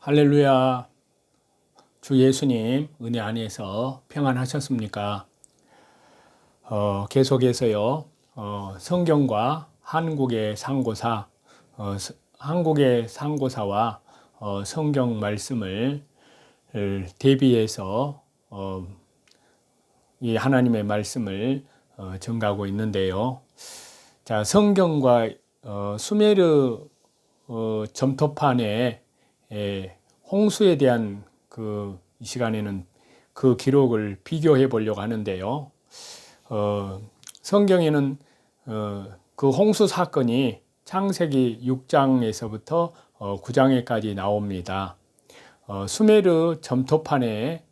할렐루야. 주 예수님 은혜 안에서 평안하셨습니까? 계속해서요. 성경과 한국의 상고사, 한국의 상고사와 성경 말씀을 대비해서 이 하나님의 말씀을 전가하고 있는데요. 자, 성경과 수메르 점토판에 홍수에 대한 이 시간에는 그 기록을 비교해 보려고 하는데요. 성경에는 그 홍수 사건이 창세기 6장에서부터 9장에까지 나옵니다. 수메르 점토판에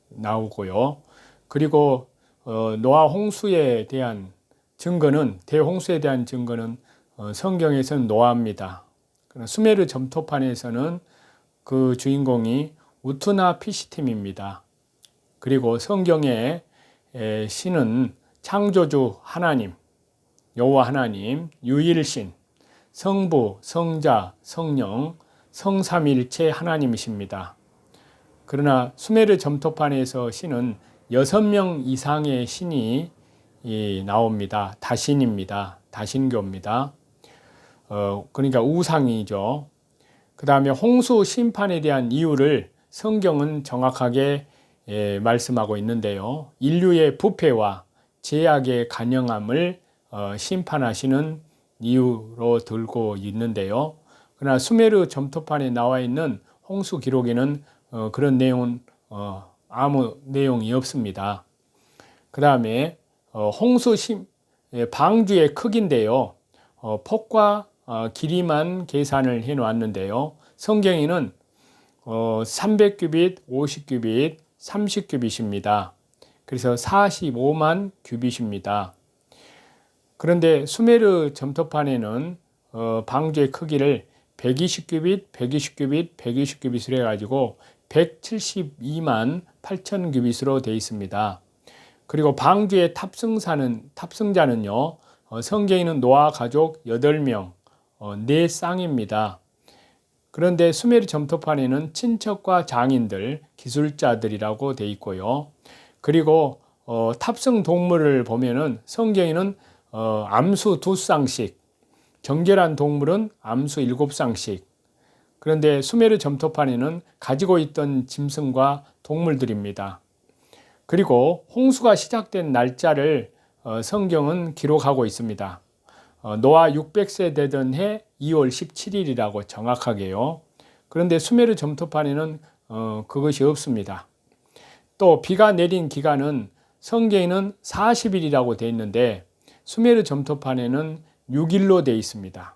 나오고요. 그리고 노아 홍수에 대한 증거는, 대홍수에 대한 증거는 성경에서는 노아입니다. 수메르 점토판에서는 그 주인공이 우투나 피시팀입니다. 그리고 성경의 신은 창조주 하나님, 여호와 하나님, 유일신, 성부, 성자, 성령, 성삼일체 하나님이십니다. 그러나 수메르 점토판에서 신은 6명 이상의 신이 나옵니다. 다신입니다. 다신교입니다. 그러니까 우상이죠. 그 다음에 홍수 심판에 대한 이유를 성경은 정확하게 말씀하고 있는데요. 인류의 부패와 죄악의 간영함을 심판하시는 이유로 들고 있는데요. 그러나 수메르 점토판에 나와 있는 홍수 기록에는 그런 내용은 아무 내용이 없습니다. 그 다음에 방주의 크기인데요. 폭과 길이만 계산을 해 놓았는데요. 성경에는 300규빗, 50규빗, 30규빗입니다. 그래서 45만 규빗입니다. 그런데 수메르 점토판에는 방주의 크기를 120규빗, 120규빗, 120규빗으로 해가지고 172만 8천 규빗으로 되어 있습니다. 그리고 방주의 탑승자는요, 성경에는 노아 가족 8명, 4쌍입니다. 그런데 수메르 점토판에는 친척과 장인들, 기술자들이라고 되어 있고요. 그리고 탑승 동물을 보면은 성경에는 암수 2쌍씩, 정결한 동물은 암수 7쌍씩. 그런데 수메르 점토판에는 가지고 있던 짐승과 동물들입니다. 그리고 홍수가 시작된 날짜를 성경은 기록하고 있습니다. 노아 600세 되던 해 2월 17일이라고 정확하게요. 그런데 수메르 점토판에는 그것이 없습니다. 또 비가 내린 기간은 성경에는 40일이라고 되어 있는데 수메르 점토판에는 6일로 되어 있습니다.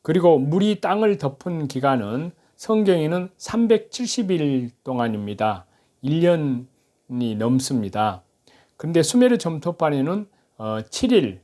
그리고 물이 땅을 덮은 기간은 성경에는 370일 동안입니다. 1년이 넘습니다. 그런데 수메르 점토판에는 7일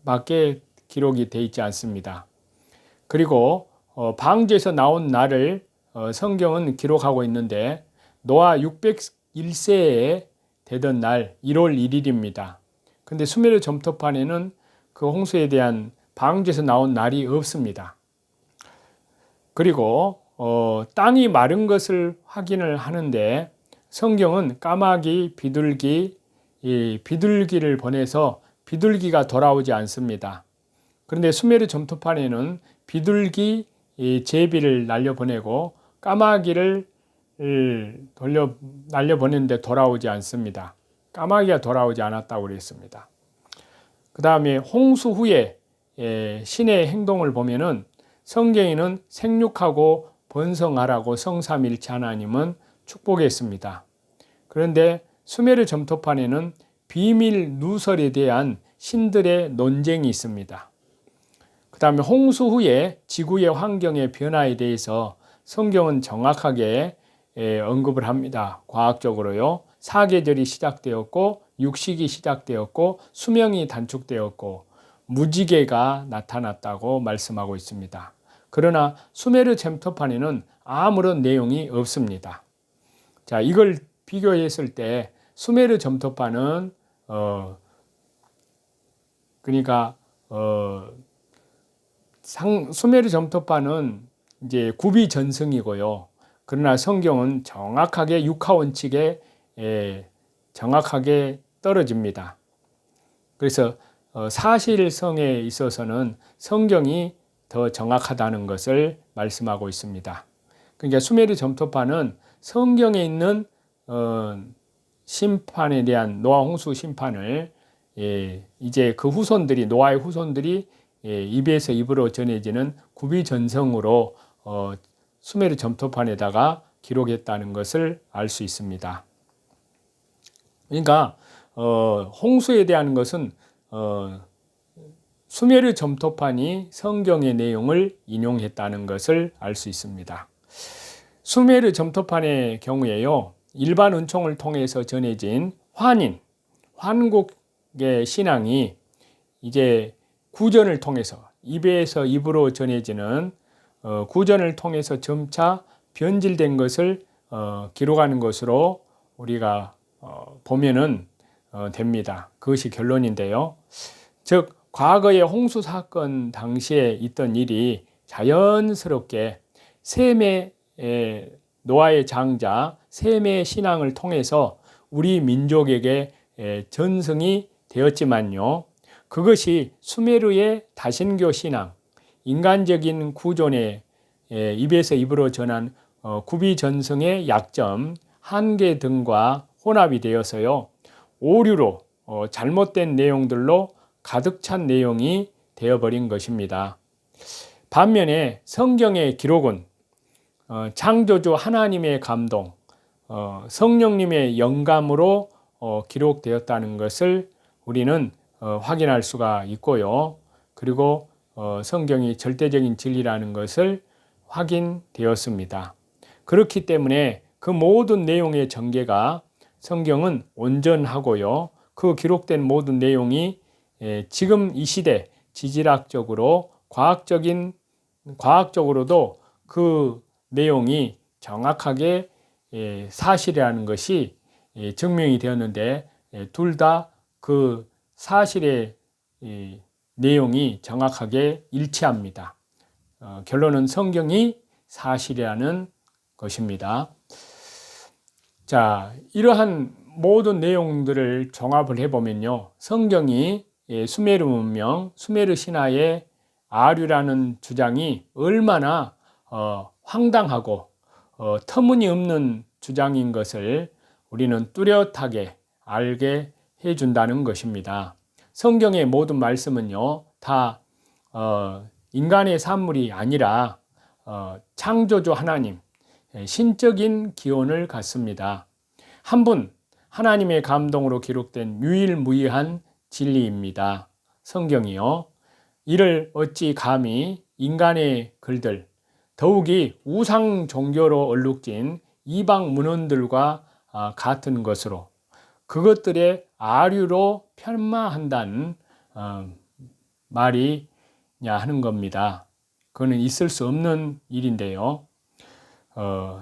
밖에 기록이 되어 있지 않습니다. 그리고 방주에서 나온 날을 성경은 기록하고 있는데 노아 601세에 되던 날 1월 1일입니다. 그런데 수메르 점토판에는 그 홍수에 대한 방주에서 나온 날이 없습니다. 그리고 땅이 마른 것을 확인을 하는데 성경은 까마귀, 비둘기를 보내서 비둘기가 돌아오지 않습니다. 그런데 수메르 점토판에는 비둘기 제비를 날려보내고 까마귀를 날려보냈는데 돌아오지 않습니다. 까마귀가 돌아오지 않았다고 그랬습니다. 그 다음에 홍수 후에 신의 행동을 보면은 성경에는 생육하고 번성하라고 성삼일체 하나님은 축복했습니다. 그런데 수메르 점토판에는 비밀 누설에 대한 신들의 논쟁이 있습니다. 그 다음에 홍수 후에 지구의 환경의 변화에 대해서 성경은 정확하게 언급을 합니다. 과학적으로요. 사계절이 시작되었고 육식이 시작되었고 수명이 단축되었고 무지개가 나타났다고 말씀하고 있습니다. 그러나 수메르 점토판에는 아무런 내용이 없습니다. 자, 이걸 비교했을 때 수메르 점토판은 그러니까 수메르 점토판은 이제 구비전승이고요. 그러나 성경은 정확하게 육하 원칙에 정확하게 떨어집니다. 그래서 사실성에 있어서는 성경이 더 정확하다는 것을 말씀하고 있습니다. 그러니까 수메르 점토파는 성경에 있는 심판에 대한 노아 홍수 심판을 이제 그 후손들이 노아의 후손들이 입에서 입으로 전해지는 구비전성으로 수메르 점토판에다가 기록했다는 것을 알 수 있습니다. 그러니까 홍수에 대한 것은 수메르 점토판이 성경의 내용을 인용했다는 것을 알 수 있습니다. 수메르 점토판의 경우에요, 일반 은총을 통해서 전해진 환국의 신앙이 이제 구전을 통해서 입에서 입으로 전해지는 구전을 통해서 점차 변질된 것을 기록하는 것으로 우리가 보면은 됩니다. 그것이 결론인데요. 즉 과거의 홍수 사건 당시에 있던 일이 자연스럽게 셈의 노아의 장자 셈의 신앙을 통해서 우리 민족에게 전승이 되었지만요, 그것이 수메르의 다신교 신앙, 인간적인 구존에 입에서 입으로 전한 구비전승의 약점, 한계 등과 혼합이 되어서요, 오류로 잘못된 내용들로 가득 찬 내용이 되어버린 것입니다. 반면에 성경의 기록은 창조주 하나님의 감동, 성령님의 영감으로 기록되었다는 것을 우리는 확인할 수가 있고요. 그리고 성경이 절대적인 진리라는 것을 확인되었습니다. 그렇기 때문에 그 모든 내용의 전개가 성경은 온전하고요, 그 기록된 모든 내용이 지금 이 시대 지질학적으로 과학적으로도 그 내용이 정확하게 사실이라는 것이 증명이 되었는데, 둘 다 그 사실의 내용이 정확하게 일치합니다. 결론은 성경이 사실이라는 것입니다. 자, 이러한 모든 내용들을 종합을 해보면요, 성경이 수메르 문명, 수메르 신화의 아류라는 주장이 얼마나 황당하고 터무니없는 주장인 것을 우리는 뚜렷하게 알게 해준다는 것입니다. 성경의 모든 말씀은요, 다 인간의 산물이 아니라 창조주 하나님, 신적인 기원을 갖습니다. 한 분 하나님의 감동으로 기록된 유일무이한 진리입니다. 성경이요. 이를 어찌 감히 인간의 글들, 더욱이 우상 종교로 얼룩진 이방 문헌들과 같은 것으로 그것들의 아류로 편마한다는 말이냐 하는 겁니다. 그거는 있을 수 없는 일인데요.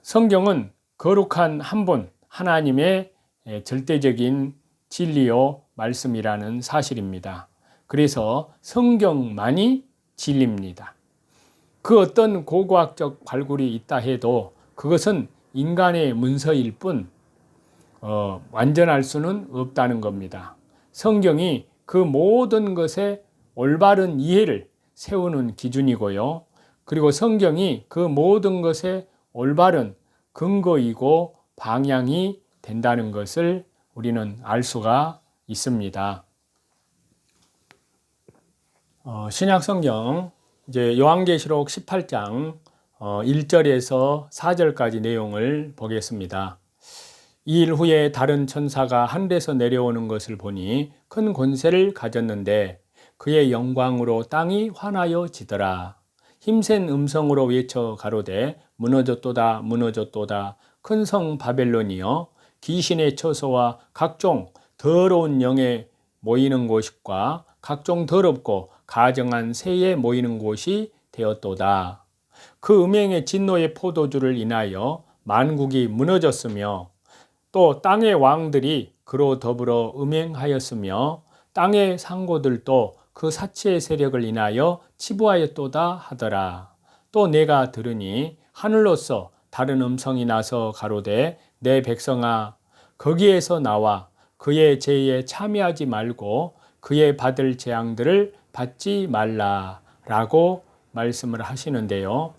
성경은 거룩한 한 분 하나님의 절대적인 진리요 말씀이라는 사실입니다. 그래서 성경만이 진리입니다. 그 어떤 고고학적 발굴이 있다 해도 그것은 인간의 문서일 뿐 완전할 수는 없다는 겁니다. 성경이 그 모든 것의 올바른 이해를 세우는 기준이고요. 그리고 성경이 그 모든 것의 올바른 근거이고 방향이 된다는 것을 우리는 알 수가 있습니다. 신약 성경 이제 요한계시록 18장 1절에서 4절까지 내용을 보겠습니다. 이 일 후에 다른 천사가 하늘에서 내려오는 것을 보니 큰 권세를 가졌는데 그의 영광으로 땅이 환하여 지더라. 힘센 음성으로 외쳐 가로되 무너졌도다 무너졌도다 큰 성 바벨론이여 귀신의 처소와 각종 더러운 영에 모이는 곳과 각종 더럽고 가정한 새에 모이는 곳이 되었도다. 그 음행의 진노의 포도주를 인하여 만국이 무너졌으며 또 땅의 왕들이 그로 더불어 음행하였으며 땅의 상고들도 그 사치의 세력을 인하여 치부하였도다 하더라. 또 내가 들으니 하늘로서 다른 음성이 나서 가로되 내 백성아 거기에서 나와 그의 죄에 참여하지 말고 그의 받을 재앙들을 받지 말라라고 말씀을 하시는데요.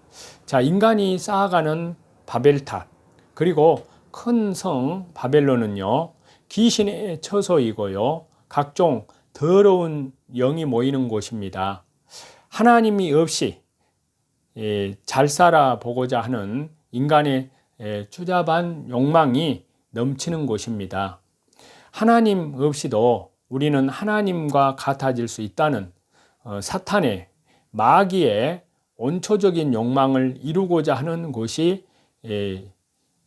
자, 인간이 쌓아가는 바벨탑 그리고 큰 성 바벨론은요 귀신의 처소이고요 각종 더러운 영이 모이는 곳입니다. 하나님이 없이 잘 살아보고자 하는 인간의 추잡한 욕망이 넘치는 곳입니다. 하나님 없이도 우리는 하나님과 같아질 수 있다는 사탄의 마귀의 온초적인 욕망을 이루고자 하는 곳이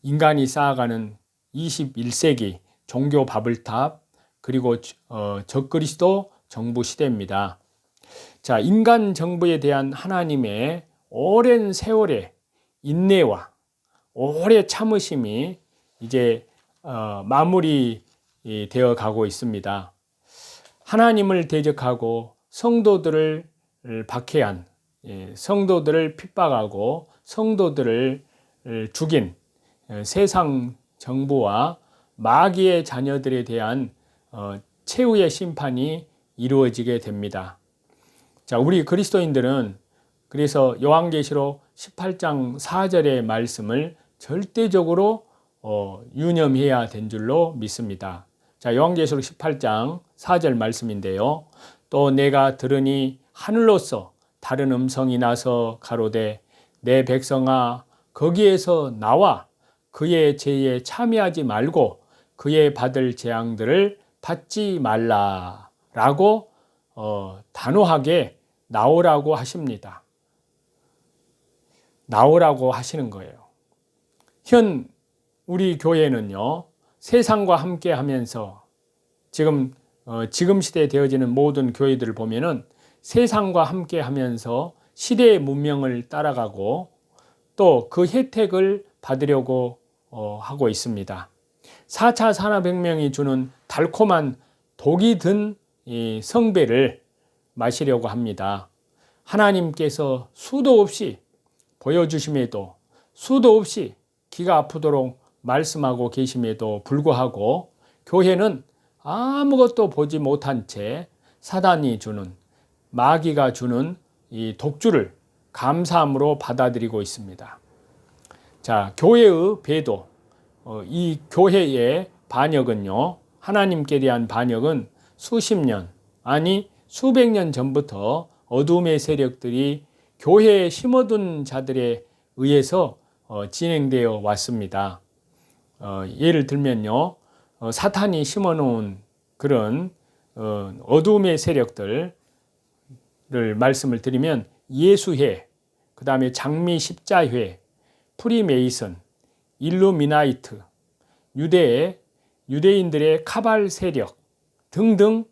인간이 쌓아가는 21세기 종교 바벨탑 그리고 적그리스도 정부 시대입니다. 자, 인간 정부에 대한 하나님의 오랜 세월의 인내와 오래 참으심이 이제 마무리 되어 가고 있습니다. 하나님을 대적하고 성도들을 박해한 성도들을 핍박하고 성도들을 죽인 세상 정부와 마귀의 자녀들에 대한 최후의 심판이 이루어지게 됩니다. 자, 우리 그리스도인들은 그래서 요한계시록 18장 4절의 말씀을 절대적으로 유념해야 된 줄로 믿습니다. 자, 요한계시록 18장 4절 말씀인데요. 또 내가 들으니 하늘로서 다른 음성이 나서 가로되 내 백성아 거기에서 나와 그의 죄에 참여하지 말고 그의 받을 재앙들을 받지 말라라고 단호하게 나오라고 하십니다. 나오라고 하시는 거예요. 현 우리 교회는요 세상과 함께 하면서 지금 시대에 되어지는 모든 교회들을 보면은 세상과 함께 하면서 시대의 문명을 따라가고 또 그 혜택을 받으려고 하고 있습니다. 4차 산업혁명이 주는 달콤한 독이 든 이 성배를 마시려고 합니다. 하나님께서 수도 없이 보여주심에도 수도 없이 귀가 아프도록 말씀하고 계심에도 불구하고 교회는 아무것도 보지 못한 채 사단이 주는 마귀가 주는 이 독주를 감사함으로 받아들이고 있습니다. 자, 교회의 배도 이 교회의 반역은요 하나님께 대한 반역은 수십 년 아니 수백 년 전부터 어둠의 세력들이 교회에 심어둔 자들에 의해서 진행되어 왔습니다. 예를 들면요 사탄이 심어놓은 그런 어둠의 세력들을 말씀을 드리면 예수회, 그 다음에 장미 십자회, 프리메이슨, 일루미나이트, 유대인들의 카발 세력 등등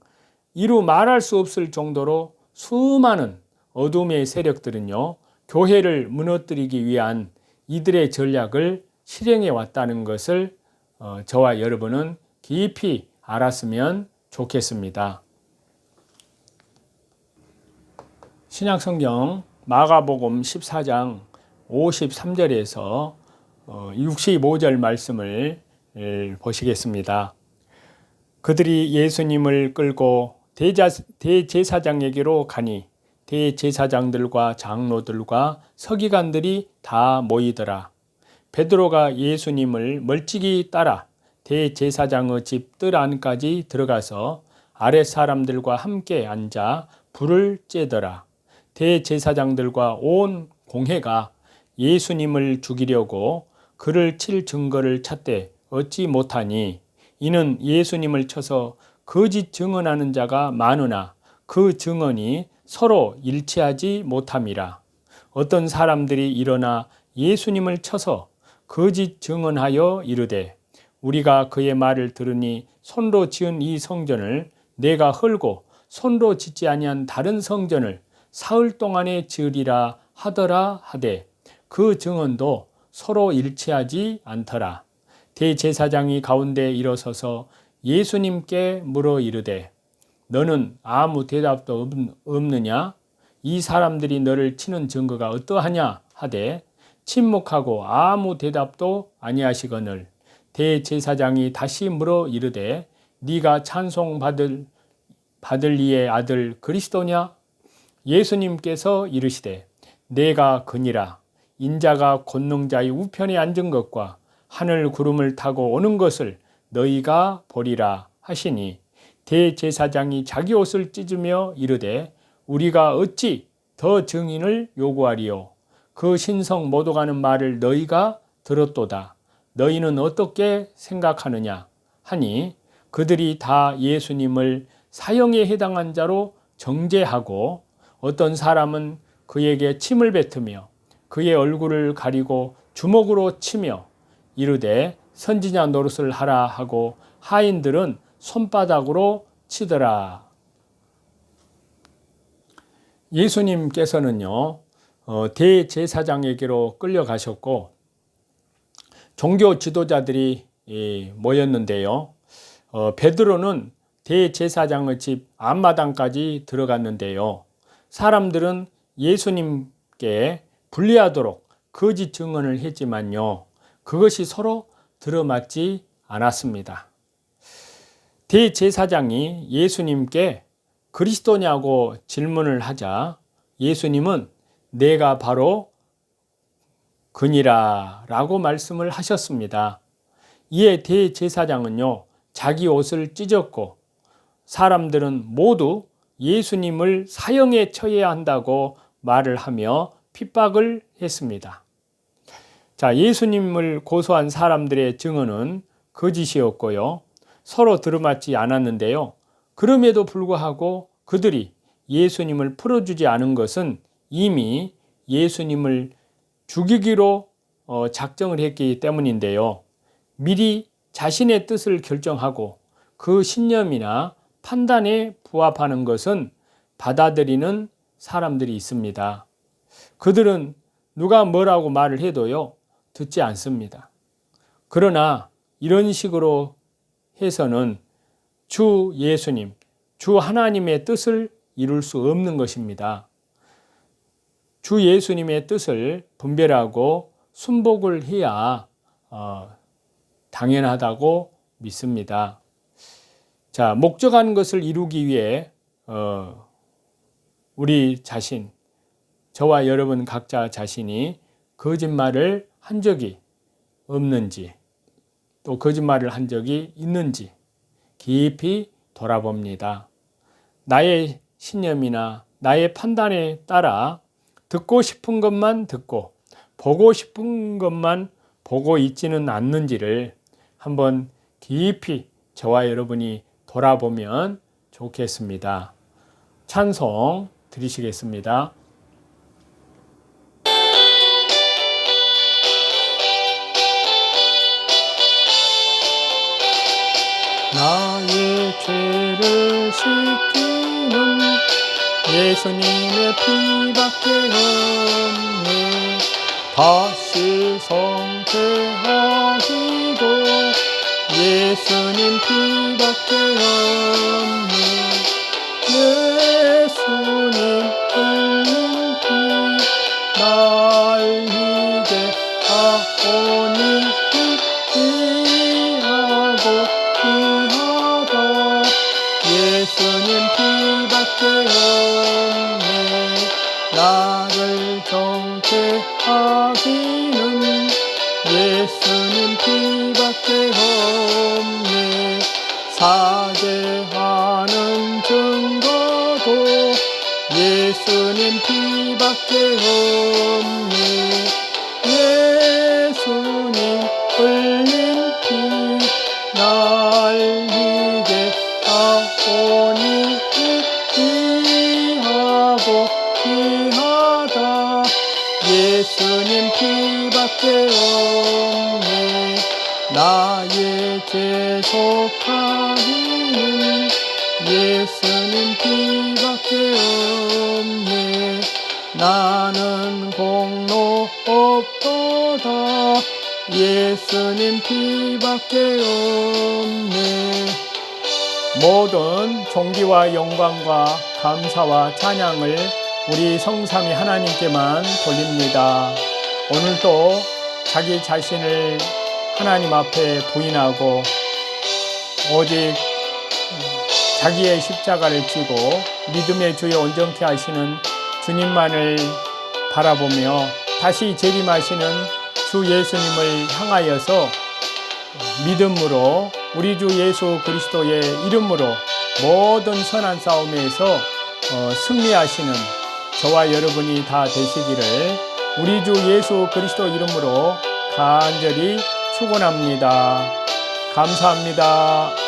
이루 말할 수 없을 정도로 수많은 어둠의 세력들은요 교회를 무너뜨리기 위한 이들의 전략을 실행해 왔다는 것을 저와 여러분은 깊이 알았으면 좋겠습니다. 신약성경 마가복음 14장 53절에서 65절 말씀을 보시겠습니다. 그들이 예수님을 끌고 대제사장에게로 가니 대제사장들과 장로들과 서기관들이 다 모이더라. 베드로가 예수님을 멀찍이 따라 대제사장의 집 뜰 안까지 들어가서 아랫 사람들과 함께 앉아 불을 쬐더라. 대제사장들과 온 공회가 예수님을 죽이려고 그를 칠 증거를 찾되 얻지 못하니 이는 예수님을 쳐서 거짓 증언하는 자가 많으나 그 증언이 서로 일치하지 못함이라. 어떤 사람들이 일어나 예수님을 쳐서 거짓 증언하여 이르되 우리가 그의 말을 들으니 손으로 지은 이 성전을 내가 헐고 손으로 짓지 아니한 다른 성전을 사흘 동안에 지으리라 하더라 하되 그 증언도 서로 일치하지 않더라. 대제사장이 가운데 일어서서 예수님께 물어 이르되 너는 아무 대답도 없느냐? 이 사람들이 너를 치는 증거가 어떠하냐? 하되 침묵하고 아무 대답도 아니하시거늘 대제사장이 다시 물어 이르되 네가 찬송받을 이의 아들 그리스도냐? 예수님께서 이르시되 내가 그니라. 인자가 권능자의 우편에 앉은 것과 하늘 구름을 타고 오는 것을 너희가 보리라 하시니 대제사장이 자기 옷을 찢으며 이르되 우리가 어찌 더 증인을 요구하리요? 그 신성 모독하는 말을 너희가 들었도다. 너희는 어떻게 생각하느냐? 하니 그들이 다 예수님을 사형에 해당한 자로 정죄하고 어떤 사람은 그에게 침을 뱉으며 그의 얼굴을 가리고 주먹으로 치며 이르되 선지자 노릇을 하라 하고 하인들은 손바닥으로 치더라. 예수님께서는요, 대제사장에게로 끌려가셨고 종교 지도자들이 모였는데요. 베드로는 대제사장의 집 앞마당까지 들어갔는데요. 사람들은 예수님께 불리하도록 거짓 증언을 했지만요. 그것이 서로 들어맞지 않았습니다. 대제사장이 예수님께 그리스도냐고 질문을 하자 예수님은 내가 바로 그니라 라고 말씀을 하셨습니다. 이에 대제사장은요, 자기 옷을 찢었고 사람들은 모두 예수님을 사형에 처해야 한다고 말을 하며 핍박을 했습니다. 자, 예수님을 고소한 사람들의 증언은 거짓이었고요. 서로 들어맞지 않았는데요. 그럼에도 불구하고 그들이 예수님을 풀어주지 않은 것은 이미 예수님을 죽이기로 작정을 했기 때문인데요. 미리 자신의 뜻을 결정하고 그 신념이나 판단에 부합하는 것은 받아들이는 사람들이 있습니다. 그들은 누가 뭐라고 말을 해도요, 듣지 않습니다. 그러나 이런 식으로 해서는 주 예수님, 주 하나님의 뜻을 이룰 수 없는 것입니다. 주 예수님의 뜻을 분별하고 순복을 해야 당연하다고 믿습니다. 자, 목적한 것을 이루기 위해 우리 자신, 저와 여러분 각자 자신이 거짓말을 한 적이 없는지 또 거짓말을 한 적이 있는지 깊이 돌아봅니다. 나의 신념이나 나의 판단에 따라 듣고 싶은 것만 듣고 보고 싶은 것만 보고 있지는 않는지를 한번 깊이 저와 여러분이 돌아보면 좋겠습니다. 찬송 드리시겠습니다. 나의 죄를 씻기는 예수님의 피밖에 없네. 다시 성태하기도 예수님 피밖에 없네. 예수님 흘린 피 날 이제 하오니 귀하고 귀하다. 예수님 피밖에 없네. 나를 정죄하기는 예수님 피밖에 없네. 사죄하는 증거도 예수님 피밖에 없네. 예수님 흘린 피 날 이제 하오니 귀하고 귀하다. 예수님 피밖에 없네. 나의 죄 속하기는 예수님 피밖에 없네. 나는 공로 없도다. 예수님 피밖에 없네. 모든 존귀와 영광과 감사와 찬양을 우리 성삼위 하나님께만 돌립니다. 오늘도 자기 자신을 하나님 앞에 부인하고 오직 자기의 십자가를 지고 믿음의 주에 온전케 하시는 주님만을 바라보며 다시 재림하시는 주 예수님을 향하여서 믿음으로 우리 주 예수 그리스도의 이름으로 모든 선한 싸움에서 승리하시는 저와 여러분이 다 되시기를 우리 주 예수 그리스도 이름으로 간절히 축원합니다. 감사합니다.